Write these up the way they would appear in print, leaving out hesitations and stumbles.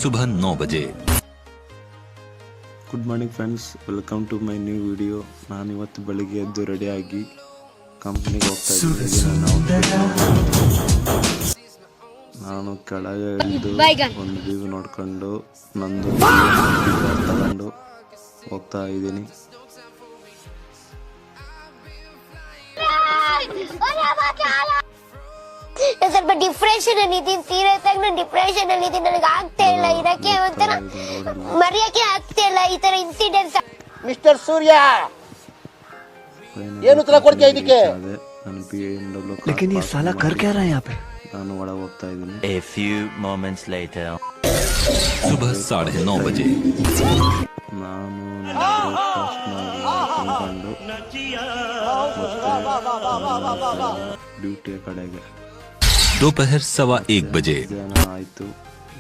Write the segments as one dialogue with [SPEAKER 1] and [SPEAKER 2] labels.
[SPEAKER 1] सुबह 9 बजे।
[SPEAKER 2] Good morning friends, welcome to my new video. ನಾನು ಇವತ್ತು ಬೆಳಿಗ್ಗೆ ಎದ್ದು ರೆಡಿಯಾಗಿ ಕಂಪ್ನಿಗೆ ಹೋಗ್ತಾ ಇದ್ದೀನಿ. ನಾನು ಕೆಳಗೆ ಇಳಿದು ಒಂದು ವ್ಯೂ ನೋಡ್ಕೊಂಡು ನಂದು ತಗೊಂಡು ಹೋಗ್ತಾ ಇದ್ದೀನಿ.
[SPEAKER 3] ಸ್ವಲ್ಪ ಡಿಪ್ರೆಷನ್ ಅಲ್ಲಿ ಇದ್ದೀನಿ, ತೀರತ್ತಾಗ ನಾನು ಡಿಪ್ರೆಷನ್ ಅಲ್ಲಿ ಇದ್ದೀನಿ. ನನಗೆ ಆಗ್ತಾ ಇಲ್ಲ ಇದಕ್ಕೆ, ಒಂಥರ ಮರೆಯಕ್ಕೆ ಆಗ್ತಾ ಇಲ್ಲ ಈ ತರ ಇನ್ಸಿಡೆಂಟ್ಸ್.
[SPEAKER 4] ಮಿಸ್ಟರ್ ಸೂರ್ಯ ಏನು ಉತ್ತರ ಕೊಡ್ತೀಯ ಇದಕ್ಕೆ?
[SPEAKER 2] ನಾನು BMW
[SPEAKER 5] लेकिन ये साला कर क्या रहा है यहाँ पे?
[SPEAKER 2] ನಾನು ಒಳಗೆ ಹೋಗ್ತಾ ಇದ್ದೀನಿ.
[SPEAKER 1] A few moments later. सुबह 9:30 बजे।
[SPEAKER 2] ನಾನು ಬ್ರೇಕ್ಫಾಸ್ಟ್ ಮಾಡಿಕೊಂಡು ಡ್ಯೂಟಿಯ ಕಡೆಗೆ
[SPEAKER 1] दोपहर 1:15 बजे।
[SPEAKER 2] ಮಧ್ಯಾಹ್ನ ಆಯಿತು.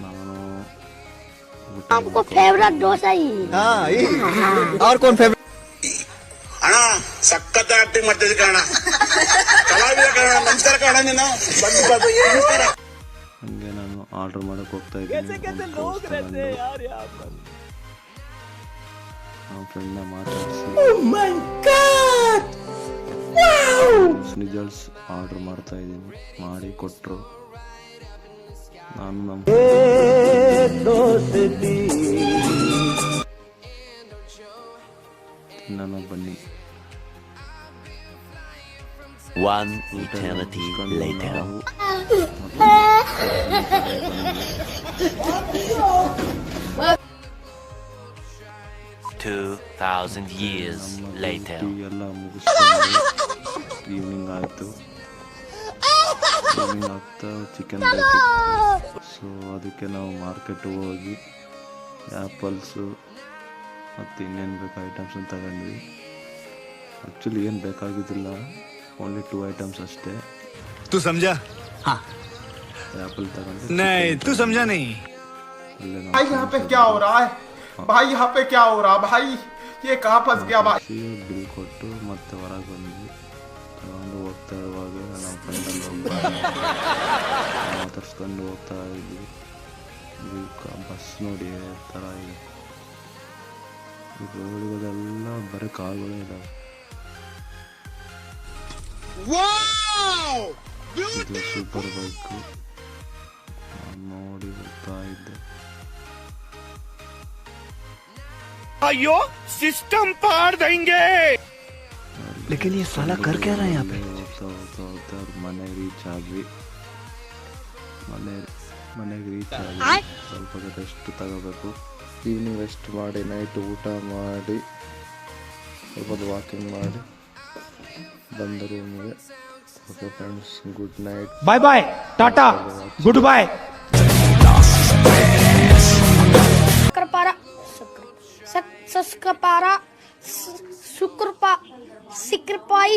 [SPEAKER 2] ನಾನು
[SPEAKER 3] आपको फेवरेट डोसा ही
[SPEAKER 5] और कौन फेवरेट?
[SPEAKER 4] ಅಣ್ಣ ಸಖತ್ ಆಕ್ಟಿಂಗ್ ಮಾಡ್ತಿದ್ದೆ ಕಣ, ಕಲಾವಿದ ಕಣ, ನಮಸ್ಕಾರ ಕಣ. ನೀನು
[SPEAKER 2] ಹಂಗೆ ನಾನು ಆರ್ಡರ್ ಮಾಡಕ್ಕೆ ಹೋಗ್ತಾ ಇದ್ದೀನಿ. ನಮ್ಮ ಫ್ರೆಂಡ್ನ ಮಾತಾಡಿಸಿ ಸ್ನಿಜಲ್ಸ್ ಆರ್ಡರ್ ಮಾಡ್ತಾ ಇದ್ದೀನಿ. ಮಾಡಿ ಕೊಟ್ಟರು. ನಾನು ನಮ್ಮ ನಾನು ಬನ್ನಿ.
[SPEAKER 1] One eternity later. 2000 years later.
[SPEAKER 2] ಎಲ್ಲ ಮುಗಿಸ್ಕೊಂಡು ಈವ್ನಿಂಗ್ ಆಯಿತು. ಈವ್ನಿಂಗ್ ಆಗ್ತಾ ಚಿಕನ್ ಬೇಕಿತ್ತು. ಸೊ ಅದಕ್ಕೆ ನಾವು ಮಾರ್ಕೆಟ್ಗೆ ಹೋಗಿ ಆ್ಯಪಲ್ಸು ಮತ್ತು ಇನ್ನೇನು ಬೇಕು ಐಟಮ್ಸನ್ನು ತಗೊಂಡ್ವಿ. ಆ್ಯಕ್ಚುಲಿ ಏನು ಬೇಕಾಗಿದ್ದಿಲ್ಲ, ಓನ್ಲಿ 2 ಐಟಮ್ಸ್ ಅಷ್ಟೇ.
[SPEAKER 5] तू समझा? हाँ
[SPEAKER 2] ಆ್ಯಪಲ್ ತಗೊಂಡು
[SPEAKER 5] नहीं, तू समझा नहीं.
[SPEAKER 2] ಅಲ್ಲೇ
[SPEAKER 6] भाई यहाँ पे क्या हो रहा है? भाई यहाँ पे क्या हो रहा है? भाई ये कहाँ फंस गया भाई?
[SPEAKER 2] ಬಿಲ್ ಕೊಟ್ಟು ಮತ್ತೆ ಹೊರಗೆ ಬಂದ್ವಿ. ತಗೊಂಡು ಹೋಗ್ತಾ ಇರುವಾಗ ನಮ್ಮ ಫ್ರೆಂಡಲ್ಲಿ ಹೋಗಿ ಮಾತಾಡ್ಸ್ಕೊಂಡು ಹೋಗ್ತಾ ಇದ್ವಿ. ಬಸ್ ನೋಡಿ ಥರ ಇದೆ. ಈ ರೋಡ್ಗಳೆಲ್ಲ ಬರೀ ಕಾರುಗಳೇ ಇದ್ದಾವೆ. ಇದು ಸೂಪರ್ ಬೈಕು. ನಾನು ನೋಡಿ ಹೋಗ್ತಾ ಇದ್ದೆ.
[SPEAKER 4] ಅಯ್ಯೋ ಸಿಸ್ಟಮ್ ಪಾರ್ देंगे.
[SPEAKER 5] लेकिन ये साला कर क्या रहा है यहाँ पे?
[SPEAKER 2] ಹೋಗ್ತಾ ಮನೆಗೆ ರೀಚ್ ಆದ್ವಿ. ಮನೆಗೆ ರೀಚ್ ಆಗಿ ಸ್ವಲ್ಪ ರೆಸ್ಟ್ ತಗೋಬೇಕು. ಈವ್ನಿಂಗ್ ರೆಸ್ಟ್ ಮಾಡಿ ನೈಟ್ ಊಟ ಮಾಡಿ ಸ್ವಲ್ಪ ವಾಕಿಂಗ್ ಮಾಡಿ ಬಂದ ರೂಮಿಗೆ. Okay friends, good night,
[SPEAKER 6] bye bye, tata, good bye.
[SPEAKER 3] ಶುಕ್ರಪಾರ ಶುಕ್ರಪಾರ ಶುಕ್ರಪಾಯಿ